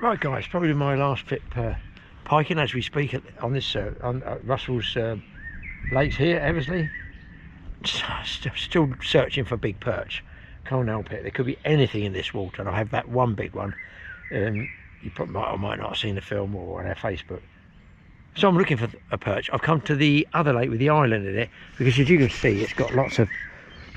Right guys, probably my last trip piking as we speak on this on Russell's lakes here, Eversley. Still searching for big perch. Can't help it. There could be anything in this water, and I have that one big one. You probably might or might not have seen the film or on our Facebook. So I'm looking for a perch. I've come to the other lake with the island in it, because as you can see, it's got lots of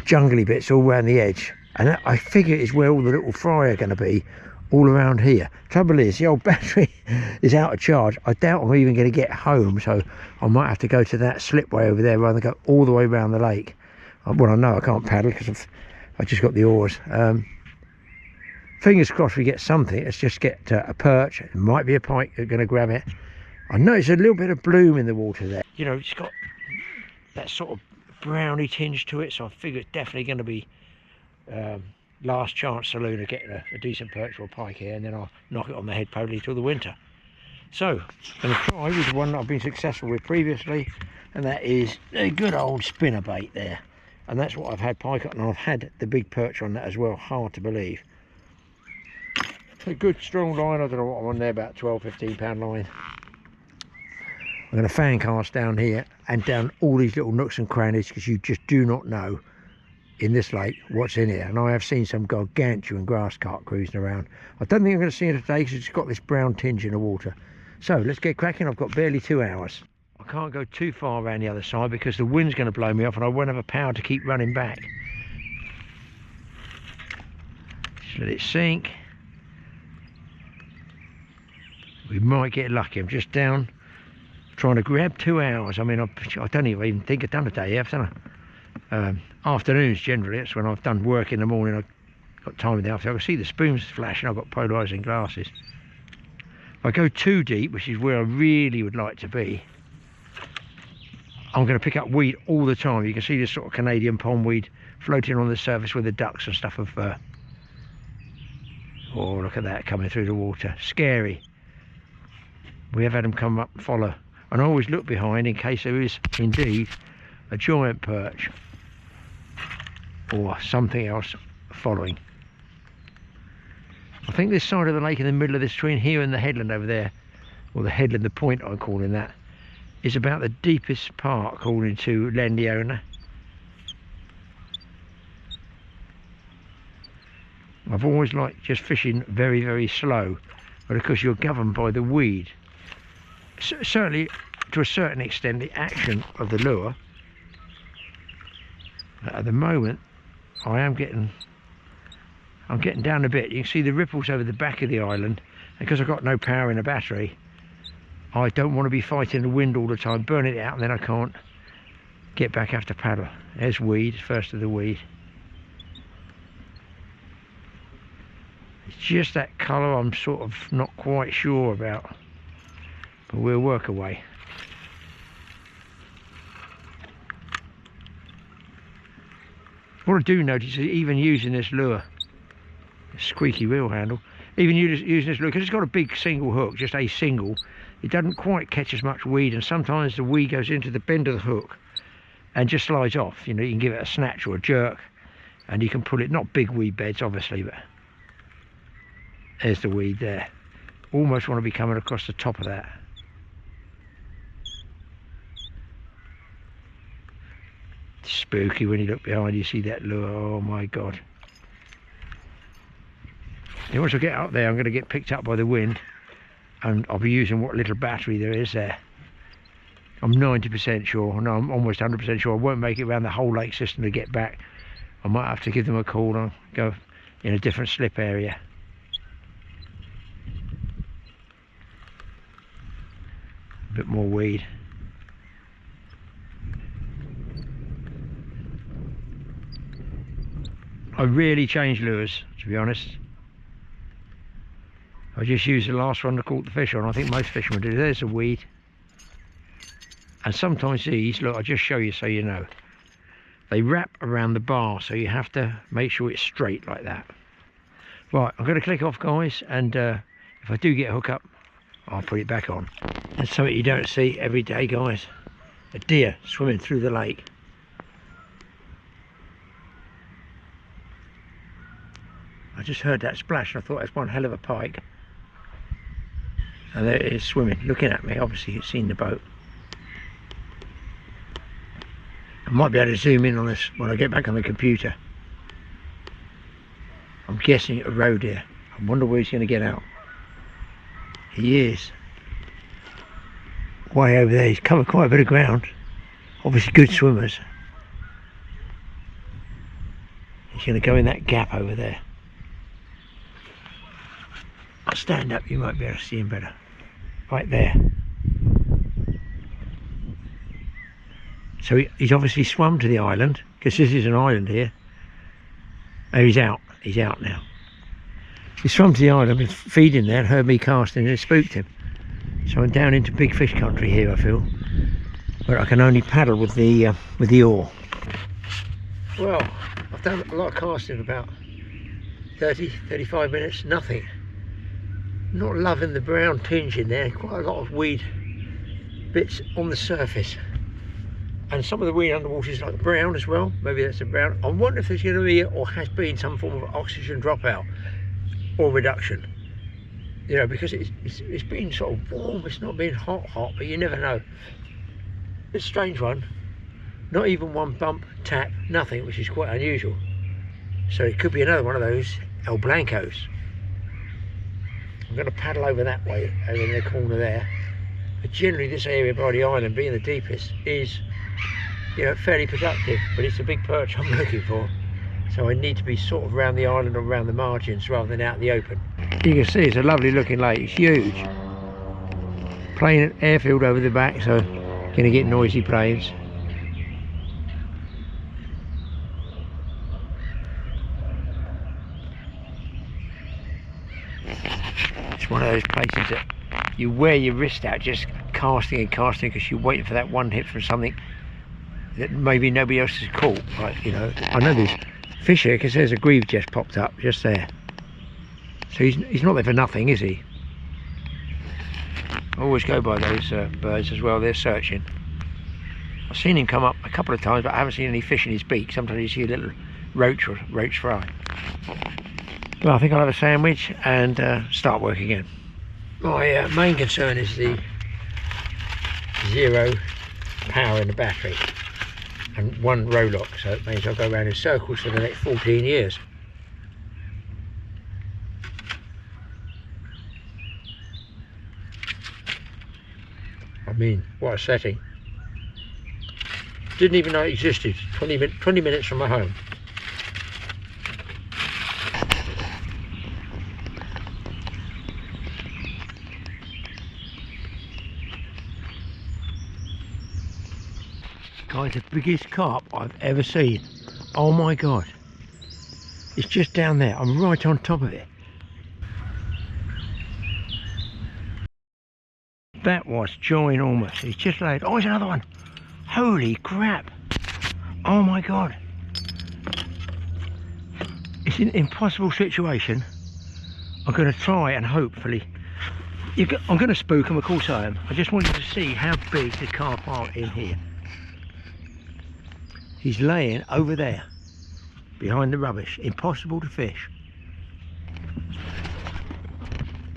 jungly bits all around the edge, and I figure it's where all the little fry are going to be, all around here. Trouble is, the old battery is out of charge. I doubt I'm even going to get home, so I might have to go to that slipway over there rather than go all the way around the lake. Well, I know I can't paddle because I've just got the oars. Fingers crossed we get something. Let's just get a perch. It might be a pike that's going to grab it. I noticed a little bit of bloom in the water there. You know, it's got that sort of browny tinge to it, so I figure it's definitely going to be last chance saloon of getting a decent perch or a pike here, and then I'll knock it on the head probably till the winter. So I'm going to try with the one that I've been successful with previously, and that is a good old spinnerbait there, and that's what I've had pike on, and I've had the big perch on that as well. Hard to believe. A good strong line. I don't know what I'm on there, about 12-15 pound line. I'm going to fan cast down here and down all these little nooks and crannies, because you just do not know in this lake what's in here. And I have seen some gargantuan grass carp cruising around. I don't think I'm going to see it today because it's got this brown tinge in the water. So let's get cracking. I've got barely 2 hours. I can't go too far around the other side because the wind's going to blow me off and I won't have a power to keep running back. Just let it sink. We might get lucky. I'm just down trying to grab 2 hours. I mean, I don't even think I've done a day yet, haven't I? Afternoons generally, it's when I've done work in the morning. I've got time in the afternoon. I can see the spoons flashing. I've got polarising glasses. If I go too deep, which is where I really would like to be, I'm going to pick up weed all the time. You can see this sort of Canadian pondweed floating on the surface with the ducks and stuff of oh, look at that coming through the water. Scary. We have had them come up and follow, and I always look behind in case there is indeed a giant perch or something else following. I think this side of the lake in the middle of this, between here and the headland over there, or the headland, the point I'm calling that, is about the deepest part according to Leney owner. I've always liked just fishing very, very slow, but of course you're governed by the weed. Certainly to a certain extent the action of the lure. But at the moment I'm getting down a bit. You can see the ripples over the back of the island, and because I've got no power in the battery, I don't want to be fighting the wind all the time, burning it out, and then I can't get back after paddle. There's weed, first of the weed. It's just that colour I'm sort of not quite sure about, but we'll work away. What I do notice is even using this lure, squeaky wheel handle, even using this lure, because it's got a big single hook, just a single, it doesn't quite catch as much weed, and sometimes the weed goes into the bend of the hook and just slides off. You know, you can give it a snatch or a jerk and you can pull it. Not big weed beds obviously, but there's the weed there. Almost want to be coming across the top of that. Spooky when you look behind, you see that lure. Oh my god. And once I get up there, I'm going to get picked up by the wind, and I'll be using what little battery there is there. I'm 90% sure, no, I'm almost 100% sure I won't make it around the whole lake system to get back. I might have to give them a call and go in a different slip area. A bit more weed. I rarely change lures, to be honest. I just use the last one to caught the fish on. I think most fishermen do. There's a weed. And sometimes these, look, I'll just show you so you know, they wrap around the bar, so you have to make sure it's straight like that. Right, I'm going to click off, guys, and if I do get a hook up, I'll put it back on. That's something you don't see every day, guys. A deer swimming through the lake. I just heard that splash and I thought that's one hell of a pike. And there it is swimming, looking at me. Obviously it's seen the boat. I might be able to zoom in on this when I get back on the computer. I'm guessing a road here. I wonder where he's going to get out. He is way over there. He's covered quite a bit of ground. Obviously good swimmers. He's going to go in that gap over there. I'll stand up, you might be able to see him better. Right there. So he's obviously swum to the island, because this is an island here. Oh, he's out now. He swum to the island, been feeding there, and heard me casting, and it spooked him. So I'm down into big fish country here, I feel, where I can only paddle with the oar. Well, I've done a lot of casting, about 30-35 minutes, nothing. Not loving the brown tinge in there, quite a lot of weed bits on the surface. And some of the weed underwater is like brown as well. Maybe that's a brown. I wonder if there's going to be, or has been, some form of oxygen dropout or reduction. You know, because it's been sort of warm. It's not been hot, but you never know. It's a strange one. Not even one bump, tap, nothing, which is quite unusual. So it could be another one of those El Blancos. I'm going to paddle over that way, over in the corner there. But generally this area by the island, being the deepest, is, you know, fairly productive, but it's a big perch I'm looking for, so I need to be sort of around the island or around the margins rather than out in the open. You can see it's a lovely looking lake. It's huge. Plane airfield over the back, so gonna get noisy planes. It's one of those places that you wear your wrist out just casting and casting, because you're waiting for that one hit from something that maybe nobody else has caught. Like, you know, I know there's fish here because there's a grieve just popped up just there. So he's not there for nothing, is he? I always go by those birds as well. They're searching. I've seen him come up a couple of times, but I haven't seen any fish in his beak. Sometimes you see a little roach or roach fry. Well, I think I'll have a sandwich and start work again. My main concern is the zero power in the battery and one row lock, so it means I'll go around in circles for the next 14 years. I mean, what a setting. Didn't even know it existed. 20 minutes from my home. Guys, the biggest carp I've ever seen. Oh my god. It's just down there. I'm right on top of it. That was ginormous. He's just laid. Oh, there's another one. Holy crap. Oh my god. It's an impossible situation. I'm going to try and hopefully... I'm going to spook them, of course I am. I just wanted to see how big the carp are in here. He's laying over there, behind the rubbish. Impossible to fish.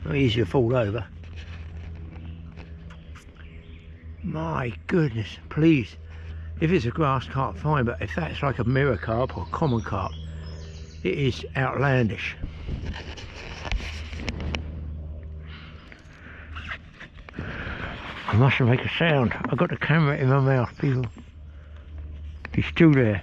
Not easy to fall over. My goodness, please. If it's a grass carp, fine, but if that's like a mirror carp or common carp, it is outlandish. I mustn't make a sound. I've got the camera in my mouth, people. He's still there.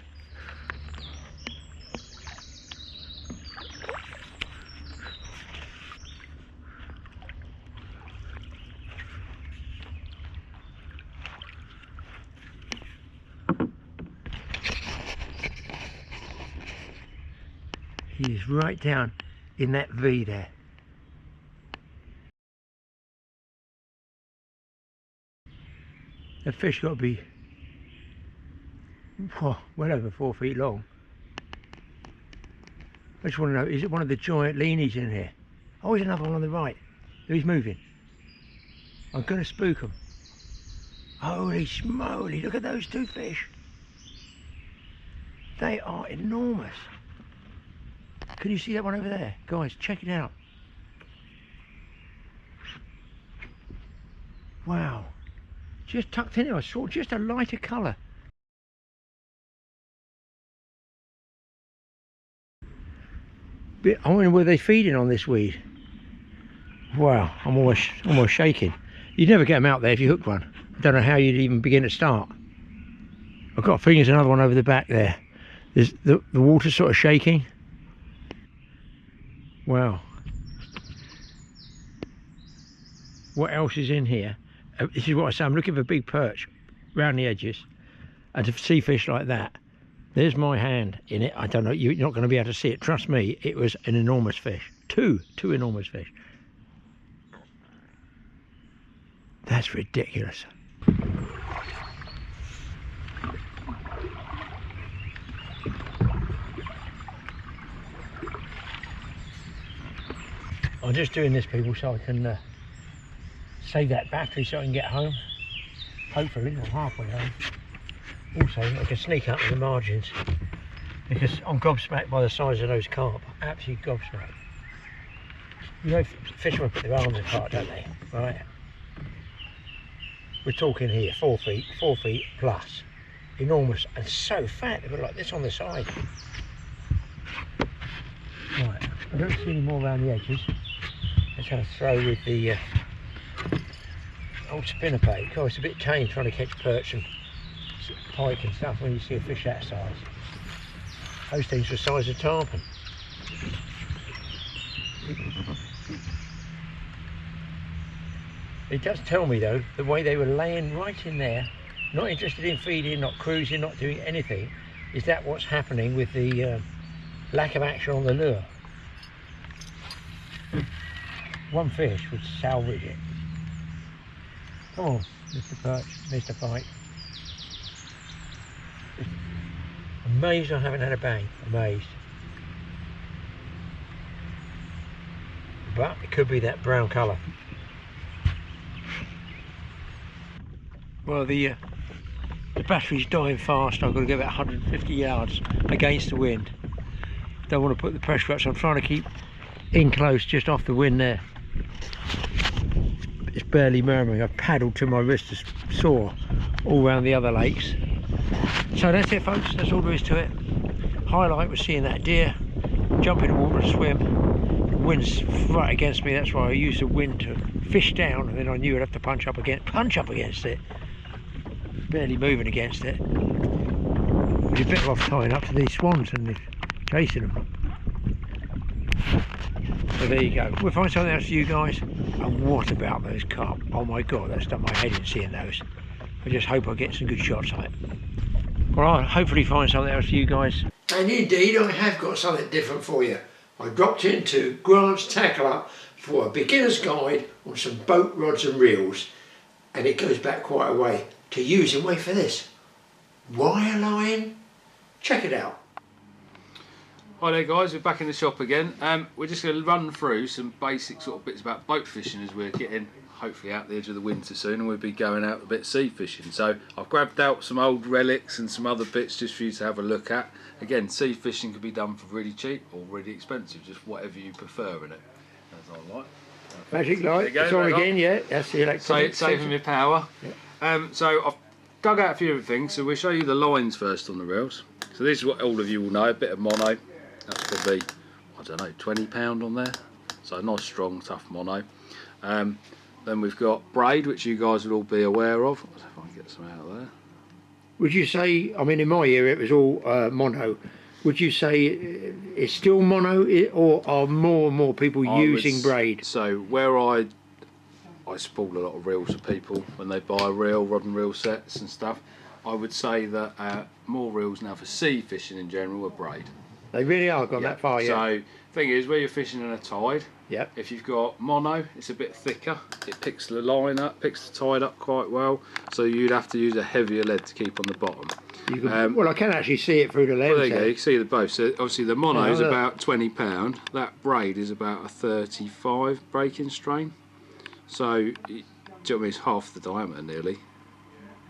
He is right down in that V there. That fish got to be well over 4 feet long. I just want to know, is it one of the giant Leneys in here? Oh, there's another one on the right. He's moving. I'm going to spook him. Holy smoly, look at those two fish. They are enormous. Can you see that one over there? Guys, check it out. Wow. Just tucked in there, I saw just a lighter colour. I wonder were they feeding on this weed? Wow, I'm almost shaking. You'd never get them out there if you hooked one. I don't know how you'd even begin to start. I've got a feeling there's another one over the back there. There's the water's sort of shaking. Wow. What else is in here? This is what I say, I'm looking for big perch around the edges, and to see fish like that. There's my hand in it. I don't know, you're not going to be able to see it. Trust me, it was an enormous fish. Two enormous fish. That's ridiculous. I'm just doing this, people, so I can save that battery so I can get home. Hopefully, I'm halfway home. Also, I can sneak up to the margins because I'm gobsmacked by the size of those carp. Absolutely gobsmacked. You know, fishermen put their arms apart, don't they? Right. We're talking here 4 feet plus. Enormous and so fat. They've got like this on the side. Right. I don't see any more around the edges. Let's have a throw with the old spinnerbait. Oh, it's a bit tame trying to catch perch and pike and stuff when you see a fish that size. Those things are the size of tarpon. It does tell me though, the way they were laying right in there, not interested in feeding, not cruising, not doing anything, is that what's happening with the lack of action on the lure? One fish would salvage it. Come on, Mr. Perch, Mr. Pike. Amazed I haven't had a bang, amazed. But it could be that brown colour. Well, the battery's dying fast. I've got to go about 150 yards against the wind. Don't want to put the pressure up, so I'm trying to keep in close, just off the wind there. It's barely murmuring. I've paddled till my wrist is sore all around the other lakes. So that's it, folks. That's all there is to it. Highlight was seeing that deer jump in the water and swim. The wind's right against me. That's why I used the wind to fish down, and then I knew I'd have to punch up against it. Barely moving against it. You're better off tying up to these swans and chasing them. So there you go. We'll find something else for you guys. And what about those carp? Oh my god, that's done my head in seeing those. I just hope I get some good shots on it. Well, I'll hopefully find something else for you guys. And indeed, I have got something different for you. I dropped into Grass Carp for a beginner's guide on some boat rods and reels, and it goes back quite a way to using. Wait for this, wire line. Check it out. Hi there guys, we're back in the shop again. We're just going to run through some basic sort of bits about boat fishing as we're getting hopefully out the edge of the winter soon, and we'll be going out a bit sea fishing. So I've grabbed out some old relics and some other bits just for you to have a look at. Again, sea fishing can be done for really cheap or really expensive, just whatever you prefer in it. As I like. Magic light, it's on again, yeah, that's the electronic. Saving me power. Yeah. So I've dug out a few different things, so we'll show you the lines first on the reels. So this is what all of you will know, a bit of mono. That's probably, I don't know, £20 on there. So nice, strong, tough mono. Then we've got braid, which you guys will all be aware of. Let's see if I can get some out of there. Would you say, I mean in my era it was all mono, would you say it's still mono, or are more and more people using braid? So where I spool a lot of reels for people when they buy rod and reel sets and stuff, I would say that more reels now for sea fishing in general are braid. They really are gone that far, yeah. So thing is, where you're fishing in a tide, yep. If you've got mono, it's a bit thicker. It picks the line up, picks the tide up quite well. So you'd have to use a heavier lead to keep on the bottom. You can, well, I can actually see it through the lens. Well, there you go. You can see the both. So obviously the mono is about £20. That braid is about a 35 breaking strain. So do you know what I mean? It's half the diameter nearly.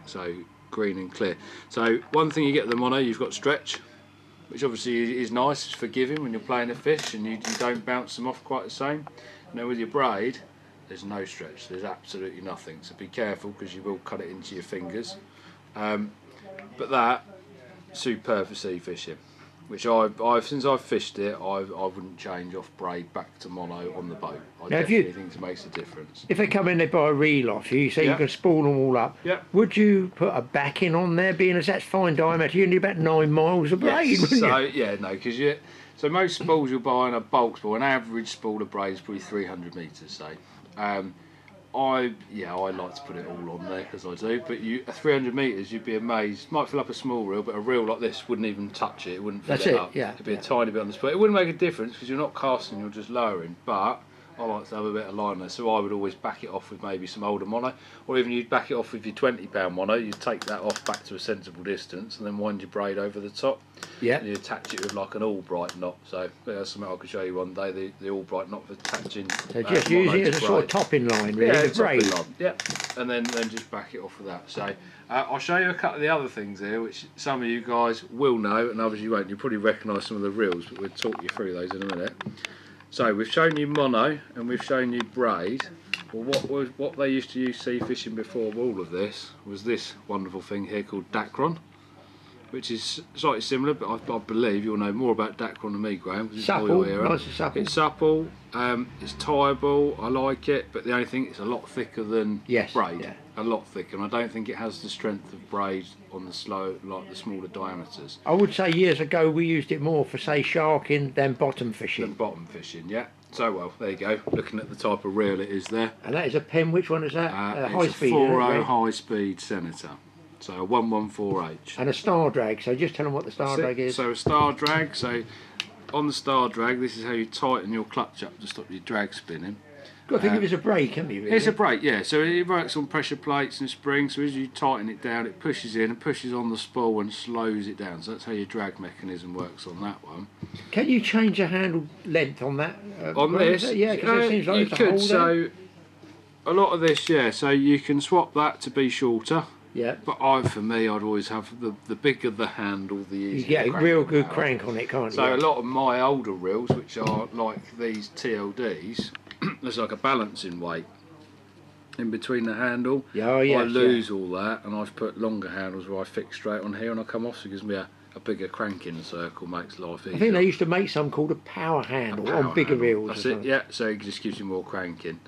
So green and clear. So one thing you get with the mono, you've got stretch, which obviously is nice, it's forgiving when you're playing a fish and you don't bounce them off quite the same. Now with your braid, there's no stretch, there's absolutely nothing, so be careful because you will cut it into your fingers. But that, superb for sea fishing, which I've since I've fished it, I wouldn't change off braid back to mono on the boat. I definitely think it makes a difference. If they come in, they buy a reel off you, so you can spool them all up. Yeah. Would you put a backing on there, being as that's fine diameter? You need about 9 miles of braid, Yes. wouldn't So you? yeah, no, because so most spools you'll buy in a bulk spool, an average spool of braid is probably 300 metres, say. I like to put it all on there because I do, but at 300 metres you'd be amazed. Might fill up a small reel, but a reel like this wouldn't even touch it. It wouldn't fill it up. Yeah, it'd be a tiny bit on the spool. It wouldn't make a difference because you're not casting, you're just lowering. But I like to have a bit of line there, so I would always back it off with maybe some older mono, or even you'd back it off with your 20-pound mono. You'd take that off back to a sensible distance, and then wind your braid over the top. Yeah. And you attach it with like an Albright knot. So that's something I could show you one day. The Albright knot for attaching. So just use it as a sort of topping line, really. Yeah, the braid. topping line. Yeah. And then just back it off with that. So I'll show you a couple of the other things here, which some of you guys will know, and others you won't. You'll probably recognise some of the reels, but we'll talk you through those in a minute. So we've shown you mono and we've shown you braid. Well, what they used to use sea fishing before all of this was this wonderful thing here called Dacron, which is slightly similar, but I believe you'll know more about Dacron than me, Graham. It's supple, nice and supple. It's supple, it's tieable, I like it, but the only thing, it's a lot thicker than braid. Yeah. A lot thicker, and I don't think it has the strength of braid on the the smaller diameters. I would say years ago we used it more for, say, sharking than bottom fishing. Yeah. So, well, there you go, looking at the type of reel it is there. And that is a pen, which one is that? High speed. 4.0 high speed Senator. So a 114H. And a star drag, so just tell them what the star drag is. So a star drag, so on the star drag, this is how you tighten your clutch up to stop your drag spinning. I think it was a brake, haven't you? Really? It's a brake, yeah. So it works on pressure plates and springs. So as you tighten it down, it pushes in and pushes on the spool and slows it down. So that's how your drag mechanism works on that one. Can you change the handle length on that? On this? Yeah, because it seems like you it's a could. hole So there. a lot of this, yeah. So you can swap that to be shorter. Yeah. But for me, I'd always have the bigger the handle, the easier. You get a real good crank on it, can't you? So a lot of my older reels, which are like these TLDs, there's like a balancing weight in between the handle. Oh, yes, I lose all that, and I've put longer handles where I fix straight on here, and I come off, so it gives me a bigger cranking circle, makes life easier. I think they used to make some called a power handle on bigger reels. That's it, yeah. So it just gives you more cranking.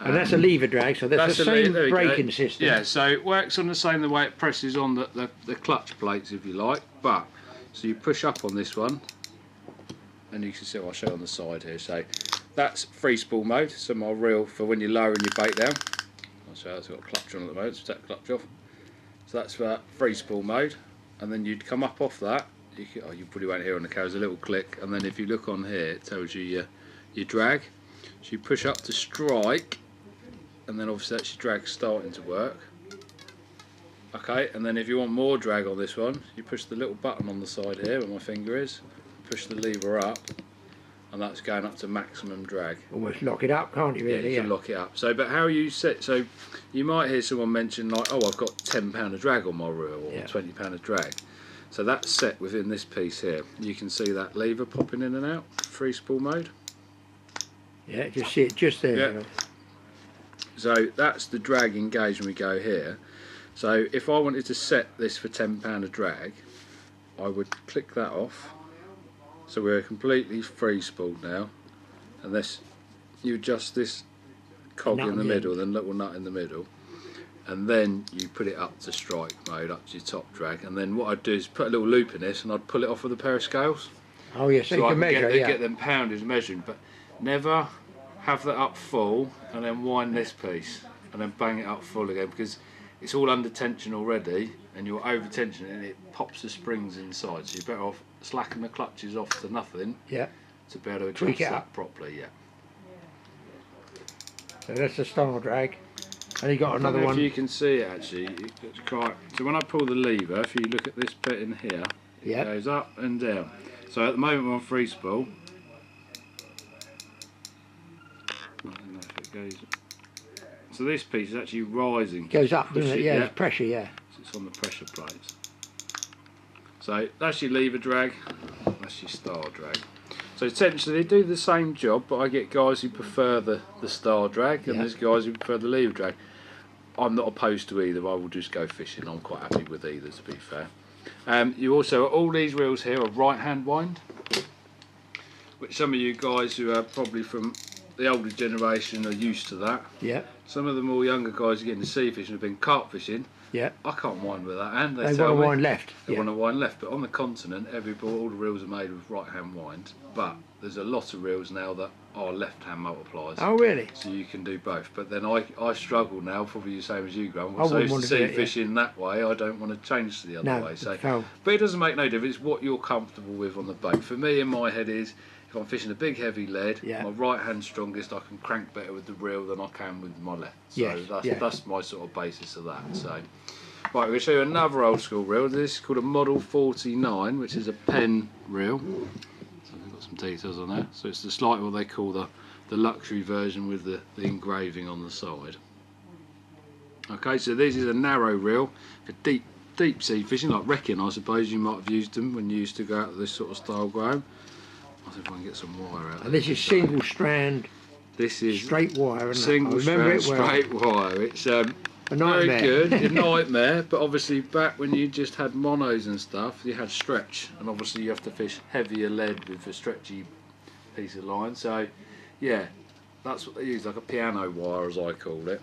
And that's a lever drag, so that's the same braking system. Yeah, so it works on the same the way it presses on the clutch plates, if you like. But so you push up on this one, and you can see. I'll show you on the side here. So that's free spool mode. So my reel for when you're lowering your bait down. I'll show you. It's got a clutch on at the moment. So take the clutch off. So that's for free spool mode, and then you'd come up off that. You probably won't hear on the camera. There's a little click, and then if you look on here, it tells you your drag. So you push up to strike. And then obviously that's your drag starting to work. Okay, and then if you want more drag on this one, you push the little button on the side here where my finger is, push the lever up, and that's going up to maximum drag. Almost lock it up, can't you, really? Yeah, you can lock it up. So, but how you set, so you might hear someone mention like, oh, I've got £10 of drag on my reel, or £20 of drag. So that's set within this piece here. You can see that lever popping in and out, free spool mode. Yeah, just see it just there. Yeah. So that's the drag engaged when we go here. So if I wanted to set this for £10 of drag, I would click that off. So we're completely free spooled now. And this, you adjust this cog in the middle, then little nut in the middle, and then you put it up to strike mode, up to your top drag. And then what I'd do is put a little loop in this, and I'd pull it off with a pair of scales. Oh yes, so you can measure, get them pounded measured, but never have that up full and then wind this piece and then bang it up full again, because it's all under tension already and you're over tension and it pops the springs inside, so you're better off slacking the clutches off to nothing to be able to adjust that properly. So that's the star drag, and you got another one. If you can see it actually, so when I pull the lever, if you look at this bit in here, it goes up and down. So at the moment we're on free spool. I don't know if it goes. So this piece is actually rising. Goes up, doesn't it? Yeah, it's pressure, So it's on the pressure plates. So that's your lever drag, that's your star drag. So essentially they do the same job, but I get guys who prefer the star drag, and there's guys who prefer the lever drag. I'm not opposed to either. I will just go fishing. I'm quite happy with either, to be fair. You also, all these reels here are right hand wind, which some of you guys who are probably from the older generation are used to that. Yeah. Some of the more younger guys who get into sea fishing have been carp fishing. Yeah. I can't wind with that hand. They want to wind left. They want to wind left, but on the continent, all the reels are made with right hand wind. But there's a lot of reels now that are left hand multipliers. Oh really? So you can do both. But then I struggle now, probably the same as you, Graham. I wouldn't want to sea do it, fishing that way. I don't want to change to the other way. So, but it doesn't make no difference. It's what you're comfortable with on the boat. For me, in my head is, if I'm fishing a big heavy lead, my right hand's strongest, I can crank better with the reel than I can with my left. So that's my sort of basis of that. So, right, we're going to show you another old school reel. This is called a Model 49, which is a pen reel. So we've got some details on there. So it's the slightly what they call the luxury version with the engraving on the side. Okay, so this is a narrow reel for deep sea fishing, like wrecking. I suppose you might have used them when you used to go out to this sort of style, Graham. I'll see if I can get some wire out. And this is single strand. This is straight wire. Single strand straight wire. It's a nightmare. Very good. A nightmare. But obviously back when you just had monos and stuff, you had stretch, and obviously you have to fish heavier lead with a stretchy piece of line. So yeah, that's what they use, like a piano wire, as I call it.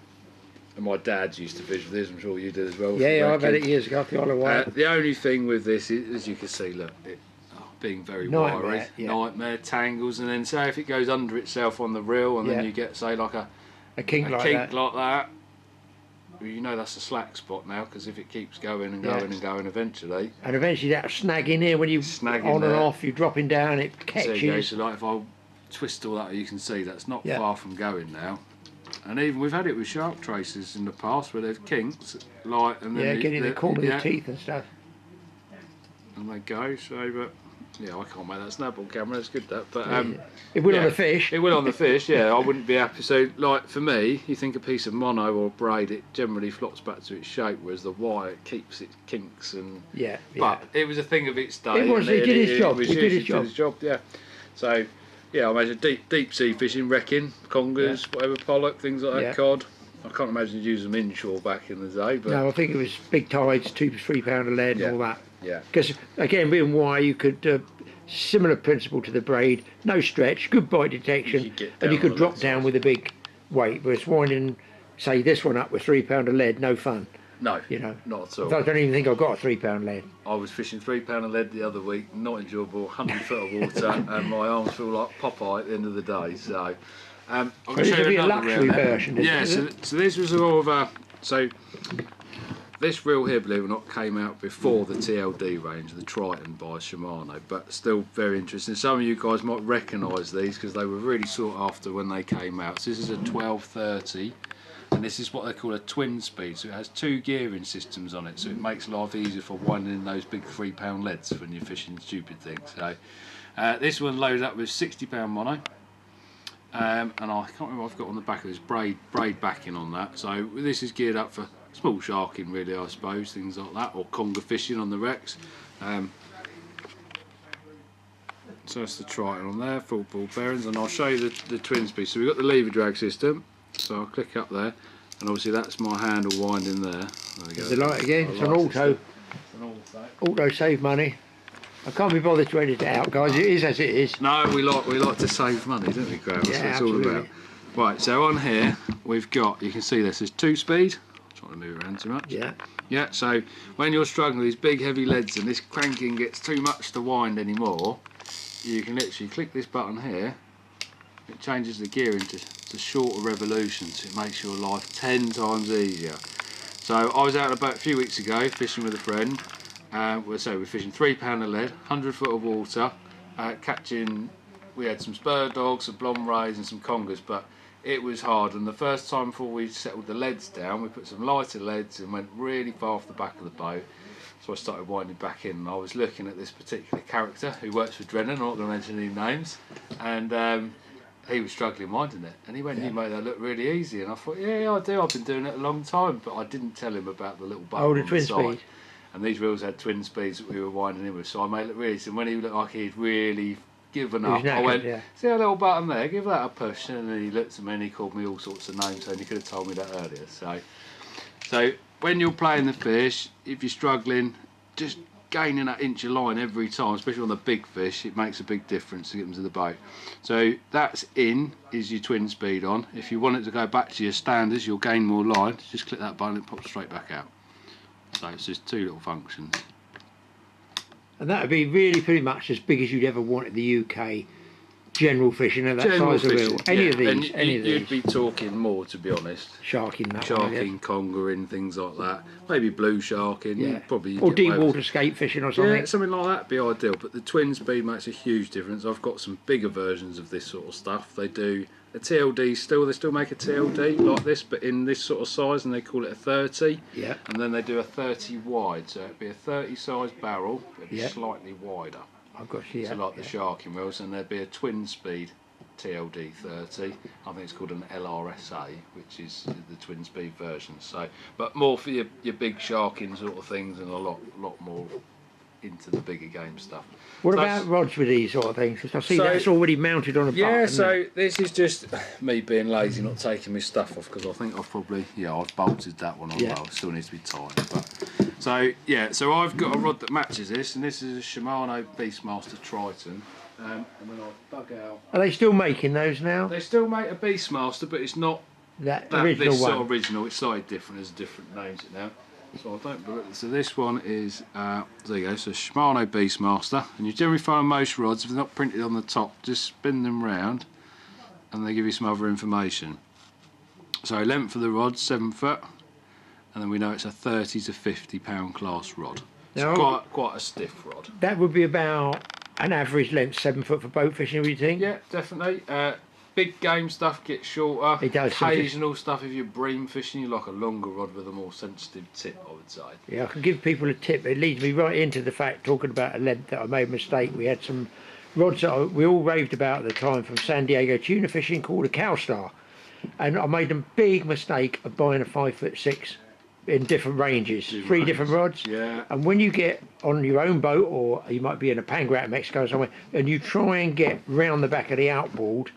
And my dad's used to fish with this. I'm sure you did as well. Yeah, I've had it years ago. The wire. The only thing with this is, as you can see, look, being very wiry, nightmare, tangles, and then say if it goes under itself on the reel, and then you get say like a kink like that, well, you know that's a slack spot now, because if it keeps going and going and going, eventually that'll snag in here when you on and off, you're dropping down, it catches. So like if I twist all that, you can see that's not far from going now. And even we've had it with shark traces in the past where they've kinked, like, and then getting the corner of the teeth and stuff, and they go. So, but yeah, I can't make that snap on camera. It's good that, but it will on the fish. It will on the fish. Yeah, I wouldn't be happy. So, like for me, you think a piece of mono or braid, it generally flops back to its shape, whereas the wire keeps its kinks and. But it was a thing of its day. It was. It did its job. It did its job. Yeah. So, yeah, I imagine deep sea fishing, wrecking, congers, whatever, pollock, things like that, cod. I can't imagine you use them inshore back in the day. But no, I think it was big tides, 2-3 pound of lead and all that. Yeah. Because again, being wire, you could similar principle to the braid, no stretch, good bite detection, and you could drop down with a big weight. But it's winding, say this one up with 3 pound of lead, no fun. No, you know, not at all. I don't even think I've got a 3 pound lead. I was fishing 3 pound of lead the other week, not enjoyable, 100 foot of water, and my arms feel like Popeye at the end of the day. So, I'm going to show you a luxury version. So this was all of a this reel here, believe it or not, came out before the TLD range, the Triton by Shimano, but still very interesting. Some of you guys might recognise these because they were really sought after when they came out. So this is a 1230, and this is what they call a twin speed, so it has 2 gearing systems on it, so it makes life easier for winding in those big 3 pound leads when you're fishing stupid things. So this one loaded up with 60 pound mono, and I can't remember what I've got on the back of this braid backing on that. So this is geared up for small sharking, really, I suppose, things like that, or conger fishing on the wrecks. So that's the Triton on there, full ball bearings, and I'll show you the twin speed. So we've got the lever drag system, so I'll click up there, and obviously that's my handle winding there. There's the light again, it's an auto. Auto save money. I can't be bothered to edit it out, guys. It is as it is. No, we like to save money, don't we, Graham? That's what it's all about. Right, so on here we've got, you can see this is 2-speed. Trying to move around too much. Yeah, so when you're struggling with these big heavy leads and this cranking gets too much to wind anymore, you can literally click this button here. It changes the gearing to shorter revolutions. It makes your life 10 times easier. So I was out about a few weeks ago fishing with a friend. We're fishing 3 pound of lead, 100 foot of water, catching. We had some spur dogs, some blonde rays, and some congers, but it was hard. And the first time before we settled the leads down, we put some lighter leads and went really far off the back of the boat. So I started winding back in, and I was looking at this particular character who works for Drennan. I'm not going to mention any names, and he was struggling winding it, and he went, "You made that look really easy," and I thought, yeah, I do. I've been doing it a long time, but I didn't tell him about the little button the on twin the side. speed. And these reels had twin speeds that we were winding in with, so I made it really easy. And when he looked like he'd really given up. knackered, I went, yeah. see that little button there, give that a push. And then he looked at me and he called me all sorts of names, saying, you could have told me that earlier. So when you're playing the fish, if you're struggling, just gaining that inch of line every time, especially on the big fish, it makes a big difference to get them to the boat. So that's in, is your twin speed on. If you want it to go back to your standards, you'll gain more line. Just click that button and it pops straight back out. So it's just two little functions. And that would be really pretty much as big as you'd ever want in the UK. General fishing of that General size fishing, of reel. Any yeah. of these, And any of you'd these. be talking more, to be honest. Sharking that one, yeah. Sharking, congering, things like that. Maybe blue sharking. Yeah. Probably. Or deep water skate fishing or something. Yeah, something like that would be ideal. But the twin speed makes a huge difference. I've got some bigger versions of this sort of stuff. They do a TLD still. They still make a TLD like this, but in this sort of size, and they call it a 30. Yeah. And then they do a 30 wide. So it'd be a 30 size barrel, but it'd be Yeah. slightly wider. I've got you. So like the sharking reels, and there'd be a twin speed TLD 30. I think it's called an LRSA, which is the twin speed version. So, but more for your big sharking sort of things, and a lot more into the bigger game stuff. What So about rods with these sort of things? Because I see So- that's already mounted on a butt. Yeah, isn't so it? this is just me being lazy, not taking my stuff off, because I think I've probably, I've bolted that one on. Yeah. Well, it still needs to be tight. But so yeah, so I've got a rod that matches this, and this is a Shimano Beastmaster Triton. And when I dug out, Are they still making those now? they still make a Beastmaster, but it's not That that original this one. sort of original. It's slightly different. There's different names it now. So I don't. So this one is there you go. So Shimano Beastmaster, and you generally find most rods, if they're not printed on the top, just spin them round, and they give you some other information. So length of the rod 7 foot, and then we know it's a 30 to 50 pound class rod. It's Now- quite a stiff rod. That would be about an average length, 7 foot for boat fishing, would you think? Yeah, definitely. Big game stuff gets shorter. It does, so Occasional stuff, if you're bream fishing, you like a longer rod with a more sensitive tip, I would say. Yeah, I can give people a tip. It leads me right into the fact, talking about a length, that I made a mistake. We had some rods that we all raved about at the time from San Diego tuna fishing called a Cowstar. And I made a big mistake of buying a 5'6" in different ranges, three different rods. Yeah. And when you get on your own boat, or you might be in a Pangra in Mexico or somewhere, and you try and get round the back of the outboard,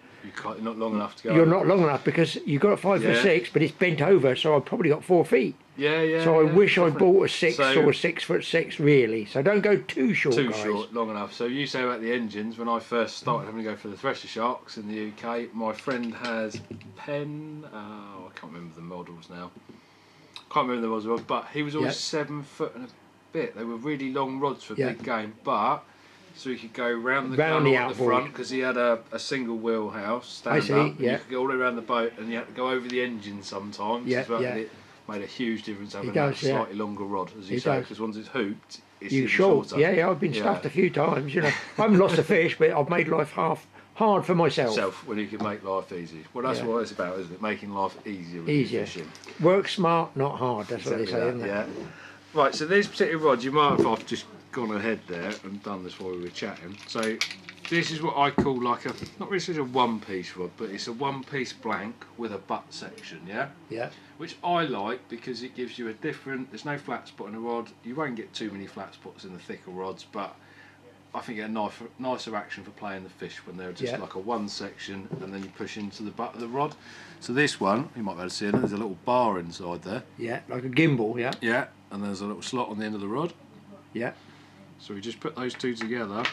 You're not long enough to go. you're not long enough because you've got a 5'6", but it's bent over, so I've probably got 4 feet. Yeah. So I wish I definitely. bought a 6 or a 6'6", really. So don't go too short, Too guys. short, long enough. So you say about the engines. When I first started having to go for the Thresher Sharks in the UK, my friend has Penn. I can't remember the models now. Can't remember the models, but he was always 7 foot and a bit. They were really long rods for big game, but so he could go round the gun at the outboard. front because he had a single wheel house stand I see, up. And yeah. you could go all the way around the boat, and you had to go over the engine sometimes Yeah, as well. yeah. And it made a huge difference having does, that yeah. slightly longer rod, as you It say, does. because once it's hooped, it's You even short. shorter. Yeah, I've been stuffed a few times, I haven't lost a fish, but I've made life half hard for myself. Self, when you can make life easy. Well, that's Yeah. what it's about, isn't it? Making life easier with Easier. fishing. Work smart, not hard. That's what they Exactly say, that, isn't it? yeah. Right, so these particular rods, you might have I've just gone ahead there and done this while we were chatting. So this is what I call like a, not really a one-piece rod, but it's a one-piece blank with a butt section, yeah? Yeah. Which I like because it gives you a different, there's no flat spot in the rod. You won't get too many flat spots in the thicker rods, but I think a nicer action for playing the fish when they're just like a one section and then you push into the butt of the rod. So this one, you might be able to see it, there's a little bar inside there. Yeah, like a gimbal, yeah. Yeah, and there's a little slot on the end of the rod. Yeah. So we just put those two together,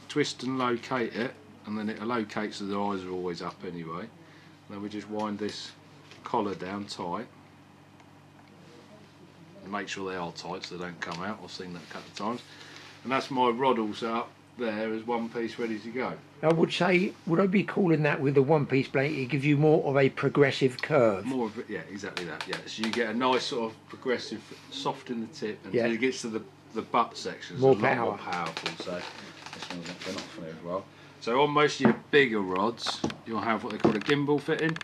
twist and locate it, and then it locates so the eyes are always up anyway. And then we just wind this collar down tight. And make sure they are tight so they don't come out. I've seen that a couple of times. And that's my rod all set up there as one piece ready to go. I would say, would I be calling that with the one-piece blanket? It gives you more of a progressive curve. More of it, yeah, exactly that. Yeah, so you get a nice sort of progressive, soft in the tip until it gets to the butt section. More It's a lot power. more powerful. So this one's not been off as well. So on most of your bigger rods, you'll have what they call a gimbal fitting.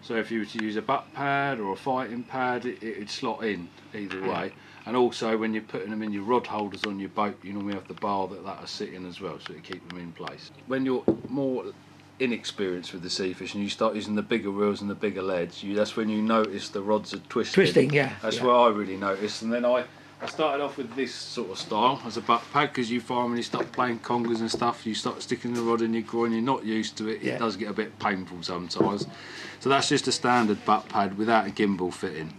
So if you were to use a butt pad or a fighting pad, it'd slot in either way. And also when you're putting them in your rod holders on your boat, you normally have the bar that'll sit in as well, so to keep them in place. When you're more inexperienced with the sea fish and you start using the bigger reels and the bigger leads, that's when you notice the rods are twisting. Twisting, yeah. That's what I really noticed. And then I I started off with this sort of style as a butt pad, because you find when you start playing congas and stuff, you start sticking the rod in your groin, you're not used to it, it does get a bit painful sometimes. So that's just a standard butt pad without a gimbal fitting.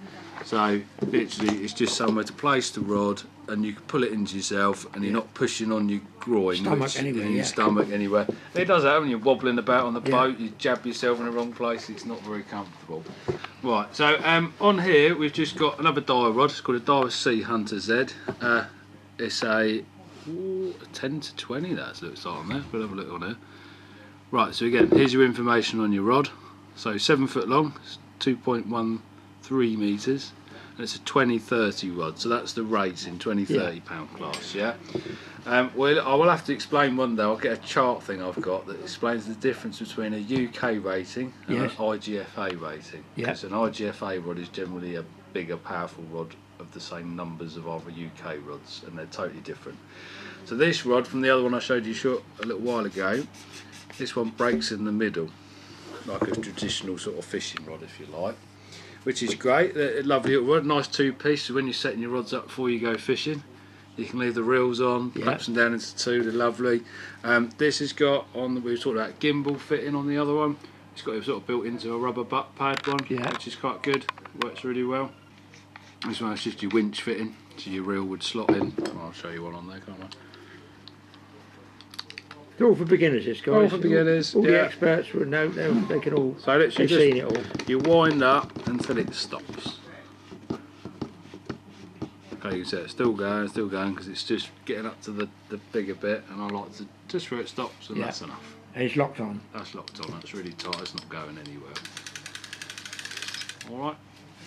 So literally it's just somewhere to place the rod, and you can pull it into yourself, and you're not pushing on your groin, your stomach anywhere. And it does that when you're wobbling about on the boat, you jab yourself in the wrong place, it's not very comfortable. Right, so on here we've just got another dye rod. It's called a Daiwa Sea Hunter Z. It's a 10 to 20, that looks like on there. We'll have a look on here. Right, so again, here's your information on your rod. So 7 foot long, 2.13 metres, and it's a 20-30 rod. So that's the rating, 20-30 pound class. Yeah. Well, I will have to explain one day. I'll get a chart thing I've got that explains the difference between a UK rating and an IGFA rating. Because an IGFA rod is generally a bigger, powerful rod of the same numbers of other UK rods, and they're totally different. So this rod from the other one I showed you a little while ago, this one breaks in the middle, like a traditional sort of fishing rod, if you like, which is great. A lovely little rod, nice two-piece. So when you're setting your rods up before you go fishing, you can leave the reels on, claps them down into two. They're lovely. This has got on. We were talking about gimbal fitting on the other one. It's got it sort of built into a rubber butt pad one, which is quite good. Works really well. This one is just your winch fitting, so your reel would slot in. I'll show you one on there, can't I? It's all for beginners, this guys. All for beginners. All the experts will know. They can all. So literally, they've seen it all. You wind up until it stops. Okay, you can see it's still going, because it's just getting up to the bigger bit, and I like to just where it stops, and that's enough. And it's locked on. That's locked on. That's really tight. It's not going anywhere. All right.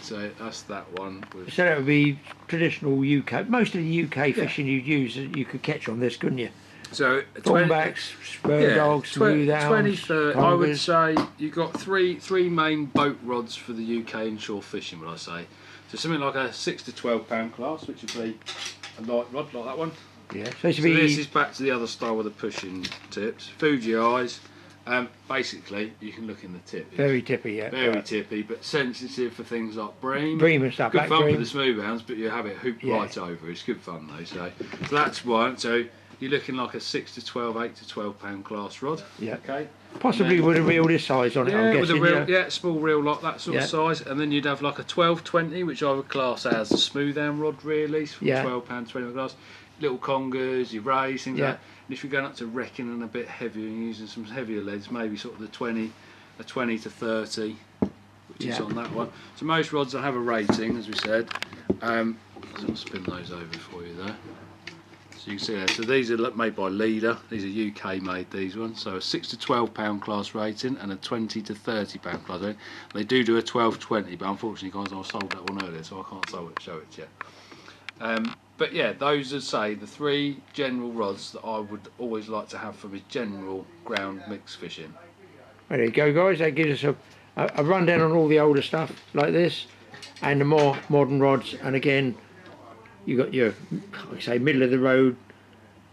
So that's that one. So that would be traditional UK. Most of the UK fishing you'd use, you could catch on this, couldn't you? So thornbacks, spur dogs, smooth hounds, 20, 30. I would say you've got three main boat rods for the UK inshore fishing, would I say. So something like a 6 to 12 pound class, which would be a light rod like that one. Yeah. So this is back to the other style with the pushing tips. Fuji eyes. Basically, you can look in the tip. Very tippy, yeah. Very tippy, but sensitive for things like bream. Bream and stuff. Good fun for the smooth hounds, but you have it hooped right over. It's good fun though. So that's one. So you're looking like a 6 to 12, 8 to 12 pound class rod. Yeah. Okay. Possibly with a reel this size on it, I'm guessing. With a reel, small reel like that sort of size, and then you'd have like a 12-20, which I would class as a smooth hound rod really, from £12, 20 class. Little congas, your rays, things like that. And if you're going up to wrecking and a bit heavier and using some heavier leads, maybe sort of a 20 to 30, which is on that one. So most rods will have a rating, as we said. I'll spin those over for you there. So you can see there. So these are made by Leader. These are UK made, these ones. So a 6 to 12 pound class rating and a 20 to 30 pound class rating. They do a 12-20, but unfortunately, guys, I sold that one earlier, so I can't show it yet. But yeah, those are, say, the three general rods that I would always like to have for my general ground mix fishing. There you go, guys. That gives us a rundown on all the older stuff like this, and the more modern rods. And again, you got your, like I say, middle of the road.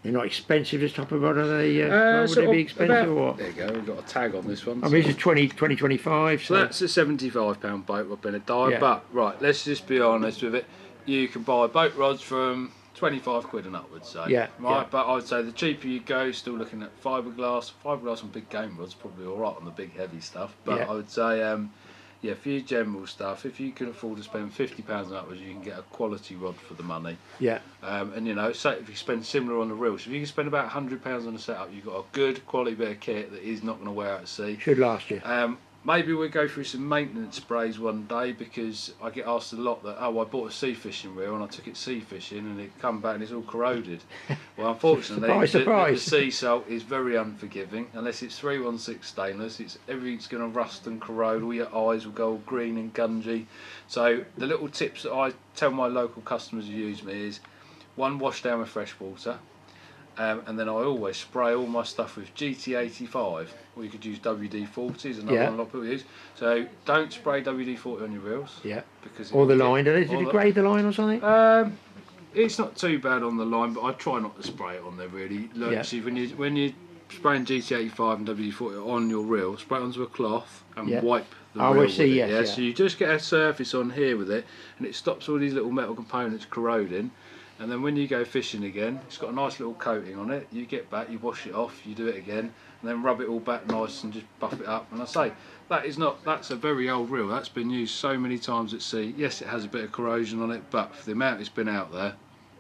They're not expensive, this type of rod, are they? Would they be expensive or what? There you go. We've got a tag on this one. I mean, it's 20-25. So that's a £75 boat rod, been a dye. But right, let's just be honest with it. You can buy boat rods from 25 quid and upwards, so but I would say the cheaper you go, still looking at fiberglass on big game rods, probably all right on the big heavy stuff, but I would say for your general stuff, if you can afford to spend £50 and upwards, you can get a quality rod for the money. And you know, say if you spend similar on the reel, so if you can spend about £100 on a setup, you've got a good quality bit of kit that is not going to wear out at sea. Should last you. Maybe we'll go through some maintenance sprays one day, because I get asked a lot that, I bought a sea fishing reel and I took it sea fishing and it come back and it's all corroded. Well, unfortunately, the sea salt is very unforgiving. Unless it's 316 stainless, everything's going to rust and corrode. All your eyes will go all green and gungy. So the little tips that I tell my local customers who use me is, one, wash down with fresh water. And then I always spray all my stuff with GT85, or you could use WD-40, is another one a lot of people use. So don't spray WD-40 on your reels. Because or the line, did it grade the line or something? It's not too bad on the line, but I try not to spray it on there really. Look, see, when you're spraying GT85 and WD-40 on your reel, spray it onto a cloth and wipe Oh, reel we see, with it, yes, yeah? yeah. So you just get a surface on here with it, and it stops all these little metal components corroding. And then when you go fishing again, it's got a nice little coating on it. You get back, you wash it off, you do it again, and then rub it all back nice and just buff it up. And I say, that's a very old reel. That's been used so many times at sea. Yes, it has a bit of corrosion on it, but for the amount it's been out there,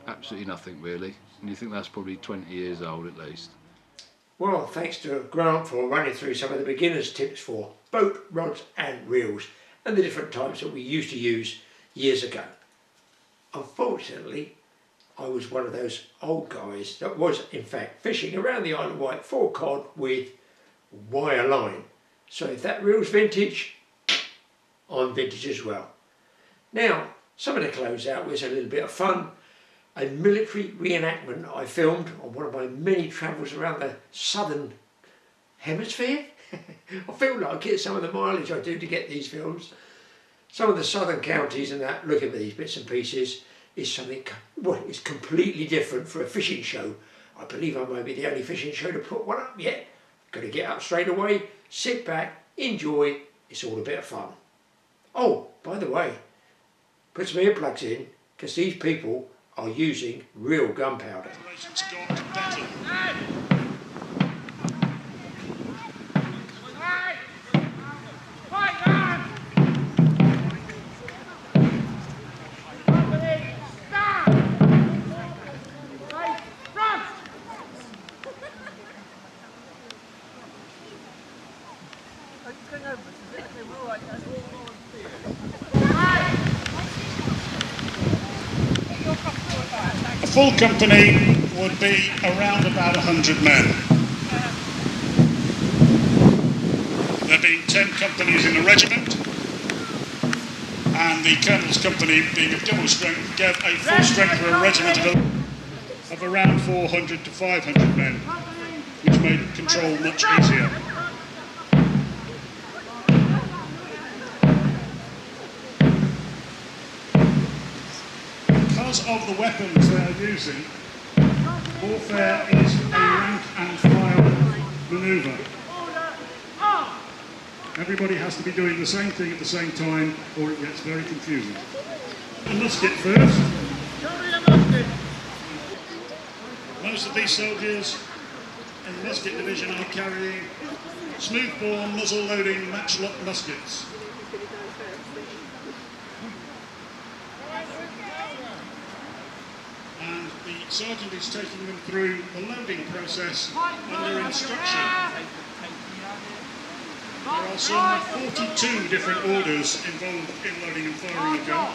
absolutely nothing really. And you think that's probably 20 years old at least. Well, thanks to Grant for running through some of the beginner's tips for boat, rods and reels and the different types that we used to use years ago. Unfortunately, I was one of those old guys that was in fact fishing around the Isle of Wight for cod with wire line. So if that reel's vintage, I'm vintage as well. Now, some of the closeout was a little bit of fun. A military reenactment I filmed on one of my many travels around the southern hemisphere. I feel like it's some of the mileage I do to get these films. Some of the southern counties and that, looking at these bits and pieces, is something, well, it's completely different for a fishing show. I believe I might be the only fishing show to put one up yet. Gonna get up straight away, sit back, enjoy, it's all a bit of fun. Oh, by the way, put some earplugs in, because these people are using real gunpowder. A full company would be around about 100 men. There being 10 companies in a regiment, and the colonel's company being of double strength, gave a full strength for a regiment of around 400 to 500 men, which made control much easier. Because of the weapons they are using, warfare is a rank and file manoeuvre. Everybody has to be doing the same thing at the same time, or it gets very confusing. The musket first. Most of these soldiers in the musket division are carrying smoothbore muzzle-loading matchlock muskets. And the sergeant is taking them through the loading process under instruction. There are some 42 different orders involved in loading and firing a gun.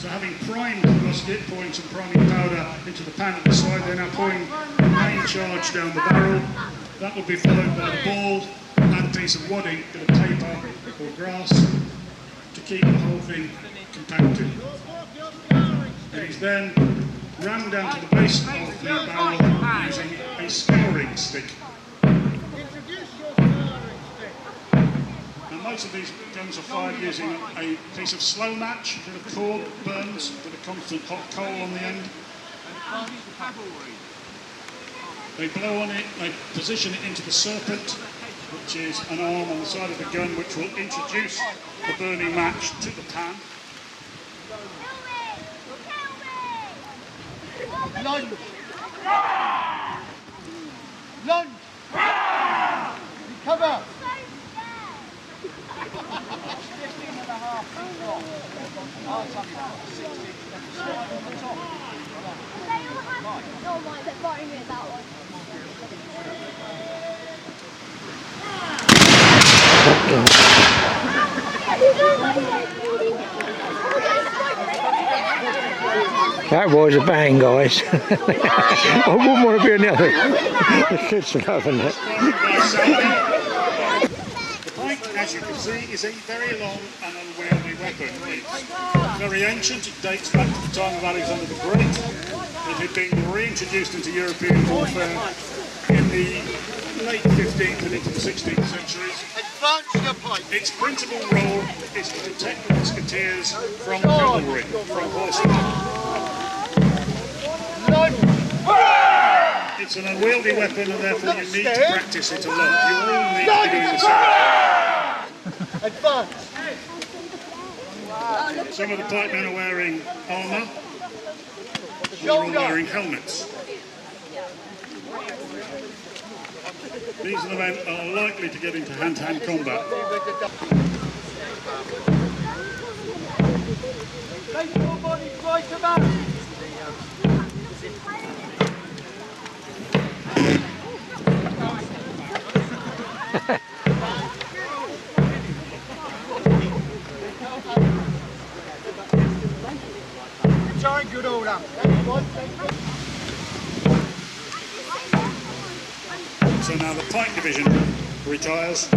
So having primed the musket, pouring some priming powder into the pan at the side, they're now pouring the main charge down the barrel. That will be followed by the ball and piece of wadding, bit of paper or grass to keep the whole thing compacted. It is then rammed down to the base of the barrel using a scouring stick. Now most of these guns are fired using a piece of slow match with a cord that burns with a constant hot coal on the end. They blow on it, they position it into the serpent, which is an arm on the side of the gun which will introduce the burning match to the pan. Lunge! Lunge! Recover! 15.5 feet long. Oh, it's only about 16 slide on the top. Oh my, they're firing me at that one. That was a bang, guys. I wouldn't want to be on the other. It's good stuff, isn't it? The pike, as you can see, is a very long and unwieldy weapon. It's very ancient, it dates back to the time of Alexander the Great. It had been reintroduced into European warfare in the late 15th and into the 16th centuries. Advance your pike! Its principal role is to protect the musketeers from cavalry, from horsemen. Lunge! It's an unwieldy weapon and therefore you need to practice it a lot. You all need to be doing the same. Some of the pikemen are wearing armour, they're all wearing helmets. These are the men that are likely to get into hand-to-hand combat. Take your body right about. Trying good order. So now the pike division retires,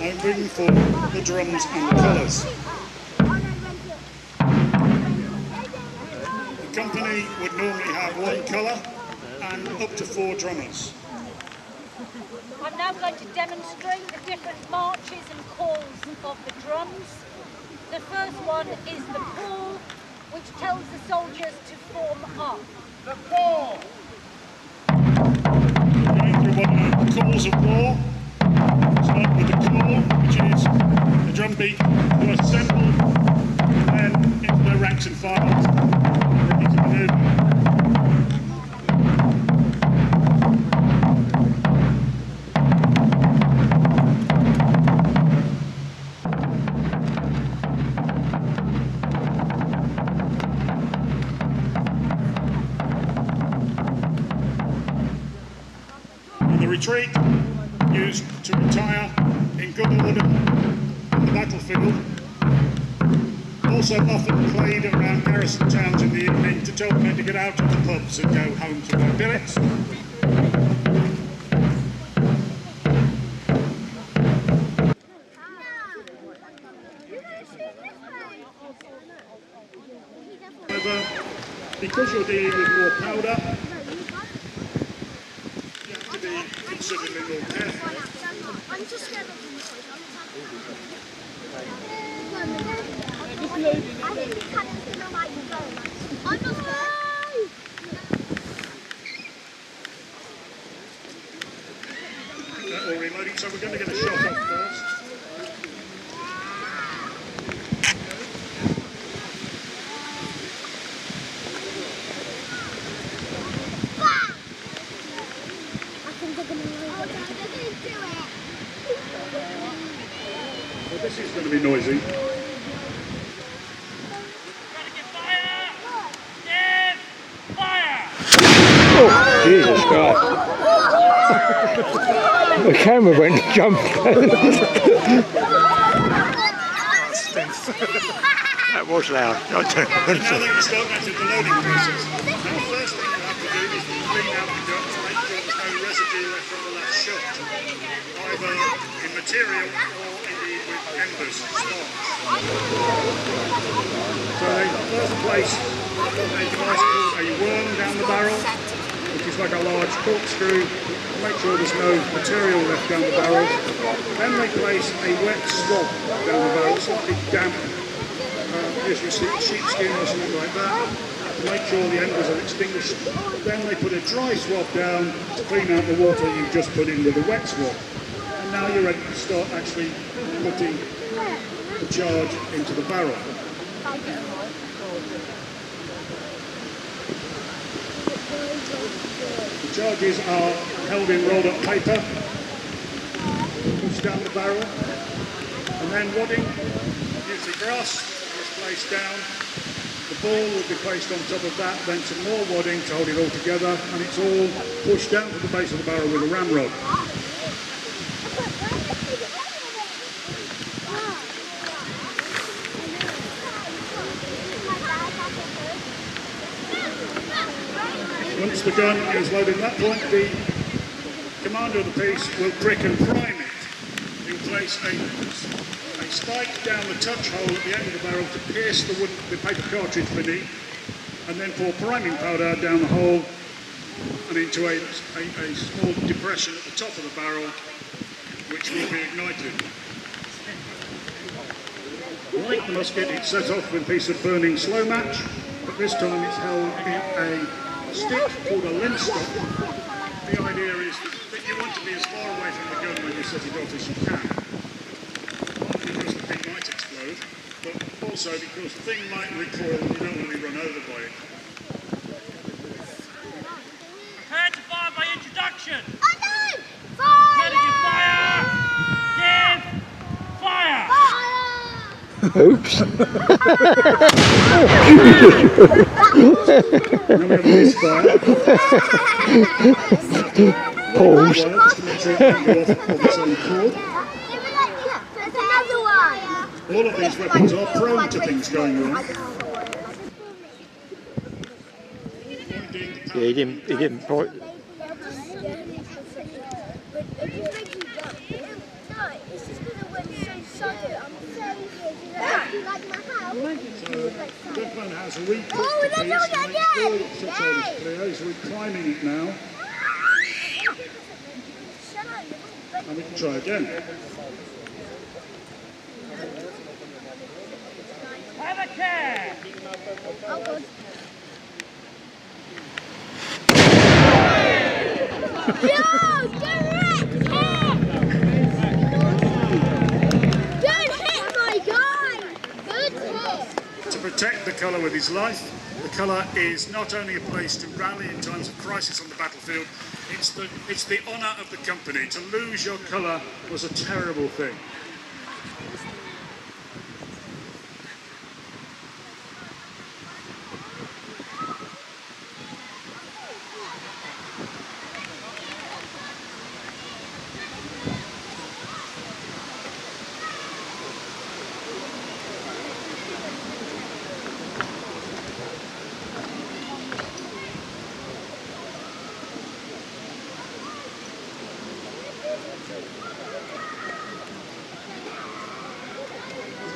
open for the drums and the colours. The company would normally have one colour and up to 4 drummers. I'm now going to demonstrate the different marches and calls of the drums. The first one is the call, which tells the soldiers to form up. The ball. Going through what are the calls of war. Start with the call, which is the drum beat to assemble, and then into their ranks and files, ready to manoeuvre. Retreat, used to retire in good order on the battlefield. Also often played around garrison towns in the evening to tell the men to get out of the pubs and go home to their billets. However, because you're dealing with more powder, considerably more careful. I'm just scared of them. I'm not We're reloading, so we're going to get a shot off first. Well, this is going to be noisy. Oh, Jesus Christ. The camera went to jump. That was loud. Now that you start going through the loading process, now the first thing you have to do is clean out the guns, make sure there's no residue left from the last shot, either in material or indeed with embers and sparks. So they first place a device called a worm down the barrel, which is like a large corkscrew, to make sure there's no material left down the barrel. Then they place a wet swab down the barrel, slightly damp, usually sheepskin or something like that, to make sure the embers are extinguished. Then they put a dry swab down to clean out the water you've just put in with the wet swab. And now you're ready to start actually putting the charge into the barrel. The charges are held in rolled up paper, pushed down the barrel, and then wadding, usually grass, is placed down. The ball will be placed on top of that, then some more wadding to hold it all together, and it's all pushed down to the base of the barrel with a ramrod. Once the gun is loaded at that point, the commander of the piece will prick and prime it. He'll place a spike down the touch hole at the end of the barrel to pierce the paper cartridge beneath, and then pour priming powder down the hole and into a small depression at the top of the barrel, which will be ignited. Like the musket, it's set off with a piece of burning slow match, but this time it's held in a stick called a linstock. the idea is that you want to be as far away from the gun when you set it off as you can. Not because the thing might explode, but also because the thing might recoil and you don't want to be run over by it. Prepare to fire by introduction. I know! Fire! Ready to fire! Give fire! Oops. Now we have this fire. Pause. Just to make sure it doesn't go off of its own cord. There's another one. All of these weapons are prone to things going wrong. Yeah, he didn't point. Gunplan has a weak Oh, they're doing it again! He's reclimbing it now, and we can try again. Have a care! Oh, God. No! Direct hit! Good hit, my guy! Good hit! To protect the colour with his life, the colour is not only a place to rally in times of crisis on the battlefield, it's the honour of the company. To lose your colour was a terrible thing.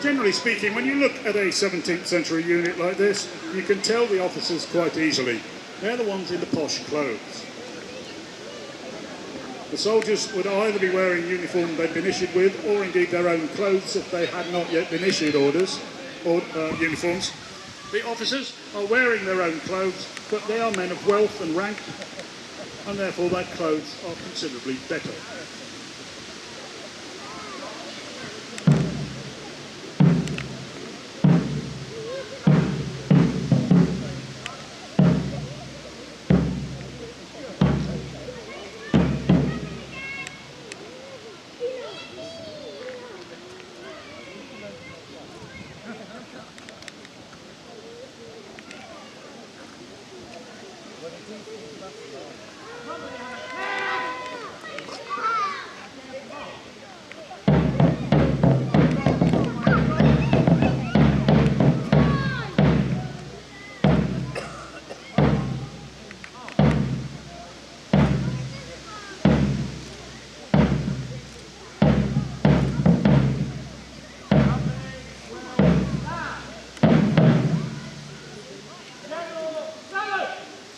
Generally speaking, when you look at a 17th century unit like this, you can tell the officers quite easily. They're the ones in the posh clothes. The soldiers would either be wearing uniform they'd been issued with, or indeed their own clothes if they had not yet been issued orders or uniforms. The officers are wearing their own clothes, but they are men of wealth and rank, and therefore their clothes are considerably better.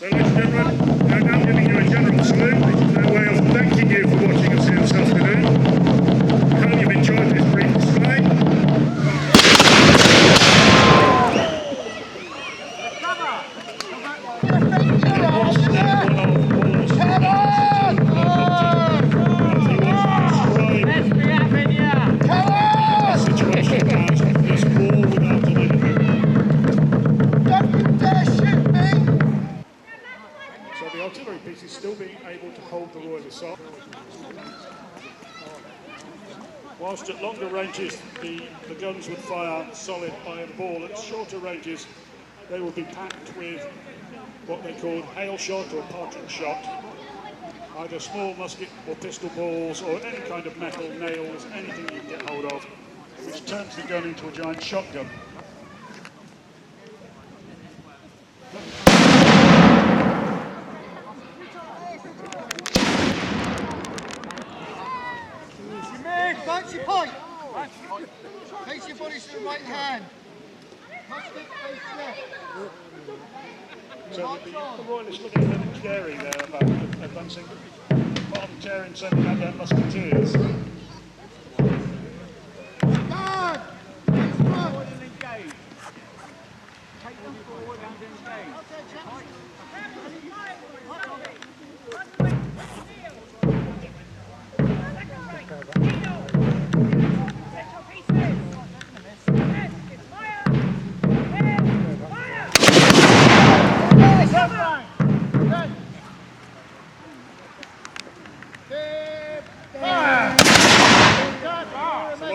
So, ladies and gentlemen, I'm now giving you a general salute, which is our way of thanking you for watching us here this afternoon. I hope you've enjoyed this brief display. Still being able to hold the Royal Assault. Whilst at longer ranges the guns would fire solid iron ball, at shorter ranges they would be packed with what they called hail shot or partridge shot, either small musket or pistol balls or any kind of metal, nails, anything you can get hold of, which turns the gun into a giant shotgun. Bounce your point. Face your body to the right hand. So the Royalists looking a little scary there about advancing, volunteering, sending out their musketeers. Guard! Forward and engage. Take them forward and engage.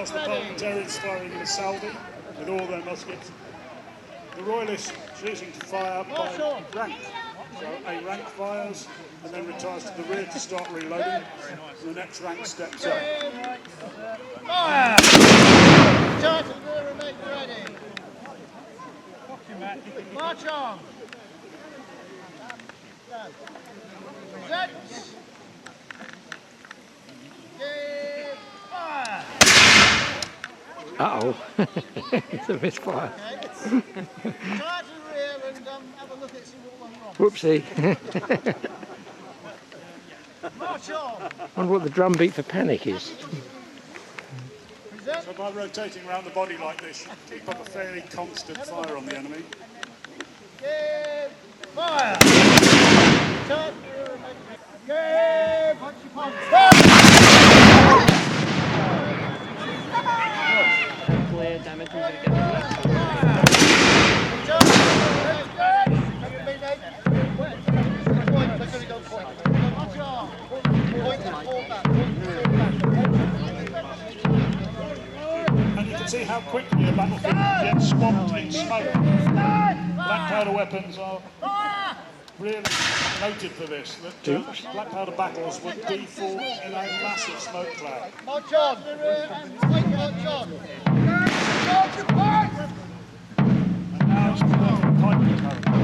across the parliamentarians firing in a salve with all their muskets. The royalists choosing to fire by rank. So a rank fires and then retires to the rear to start reloading. And the next rank steps up. Fire! Charge to the rear and make ready. March on. Present. Give fire. Uh-oh. It's a misfire. Okay. Charge to the rear and have a look at see what went wrong. Whoopsie. March on. I wonder what the drum beat for panic is. Present. So by rotating around the body like this, you can keep up a fairly constant fire on the enemy. Give fire. Charge to the rear and make ready. Give. Clear damage we're going to get. And you can see how quickly the battlefield gets swamped in smoke. Black powder weapons are really noted for this, that black powder battles would default in a massive smoke cloud. March on. March on. And now it's the perfect pipe carry.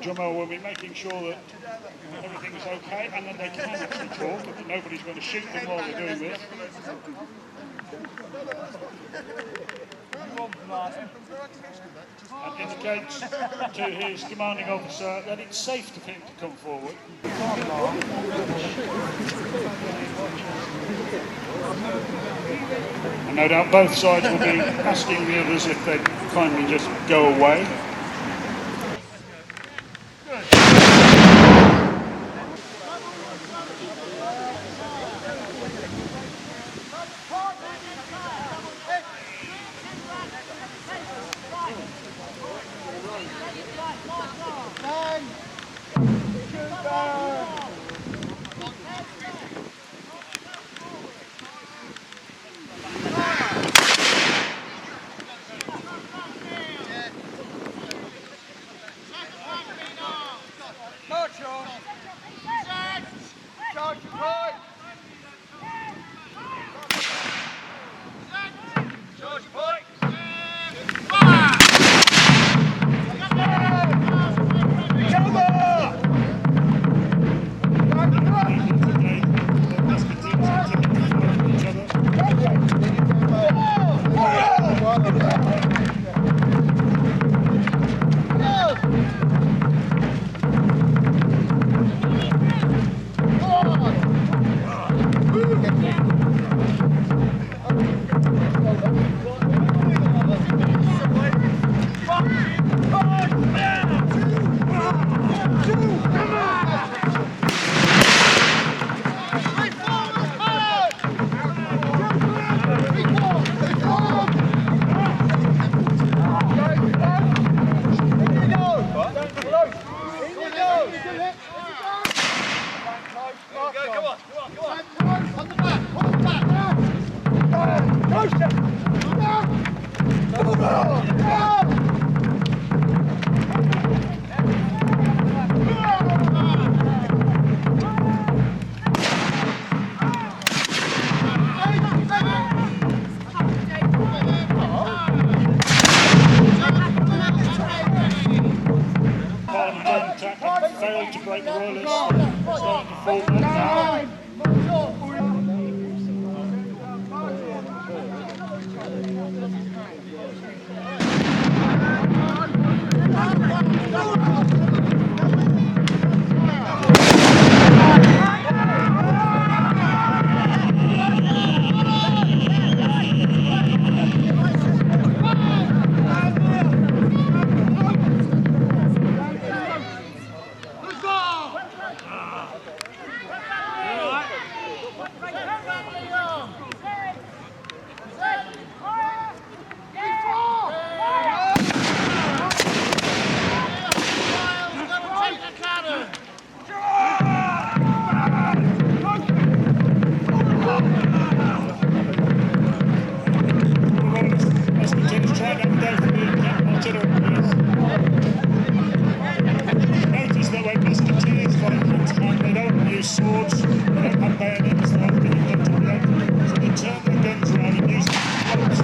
Drummer will be making sure that everything is okay and that they can actually talk, and that nobody's going to shoot them while they're doing this. And indicates to his commanding officer that it's safe for him to come forward. And no doubt both sides will be asking the others if they'd kindly just go away. boat to break the rollers. Starting to fall back. Notice that we're musketeers fighters and they don't use swords, they don't have bayonets, they don't get them to blood. So they turn their guns around and use them as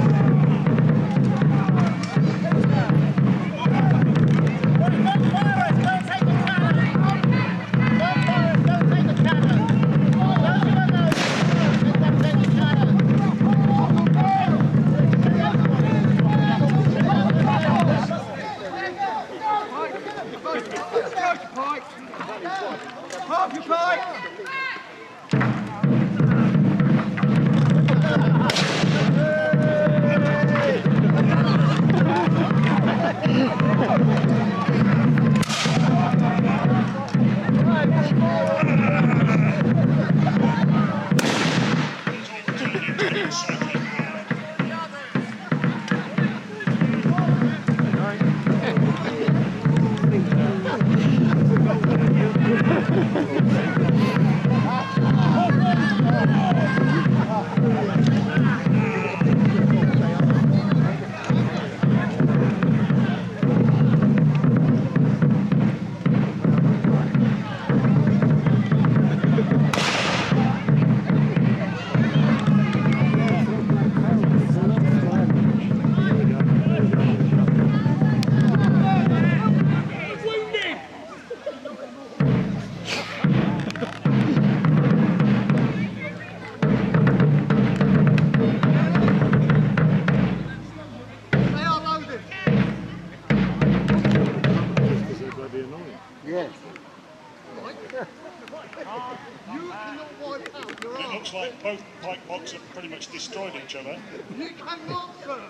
It looks like both pike bogs have pretty much destroyed each other. You cannot, sir.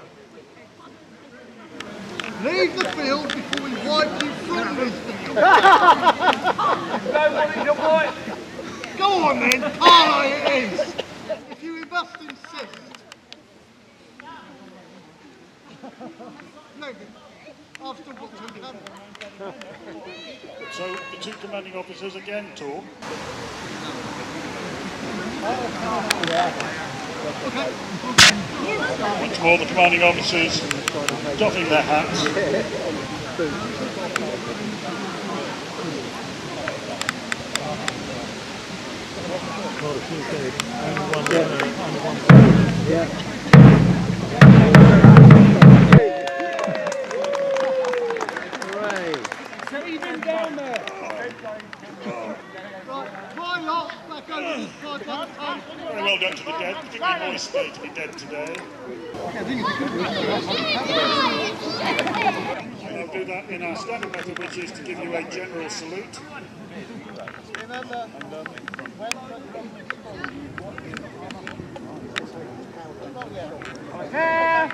Leave the field before we wipe you from this field. Go on then, parley it is. If you must insist. No, I've still got two cannons. So the two commanding officers again talk. Once more the commanding officers doffing their hats. Very well done to the dead, particularly Moisty to be dead today. We'll do that in our standard method, which is to give you a general salute. Okay.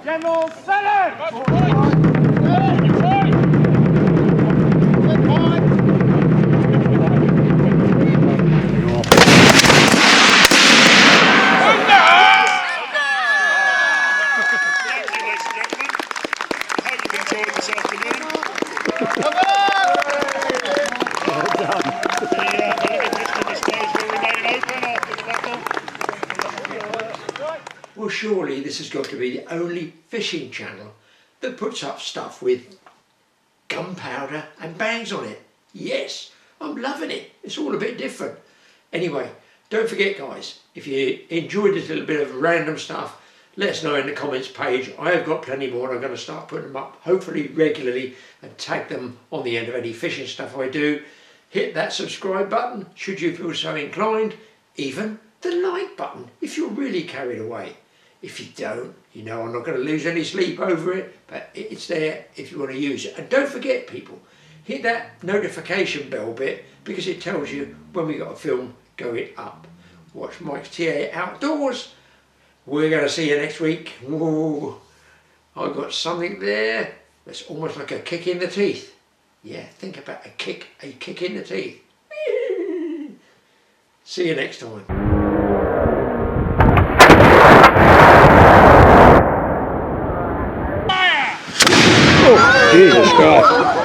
General salute! Well, surely this has got to be the only fishing channel that puts up stuff with gunpowder and bangs on it. Yes, I'm loving it. It's all a bit different. Anyway, don't forget guys, if you enjoyed this little bit of random stuff, let us know in the comments page. I have got plenty more and I'm going to start putting them up hopefully regularly and tag them on the end of any fishing stuff I do. Hit that subscribe button should you feel so inclined, even the like button if you're really carried away. If you don't, you know I'm not going to lose any sleep over it, but it's there if you want to use it. And don't forget people, hit that notification bell bit because it tells you when we got a film going up. Watch Mike's TA Outdoors. We're going to see you next week. Ooh, I've got something there that's almost like a kick in the teeth. Yeah, think about a kick in the teeth. See you next time. Oh, Jesus Christ.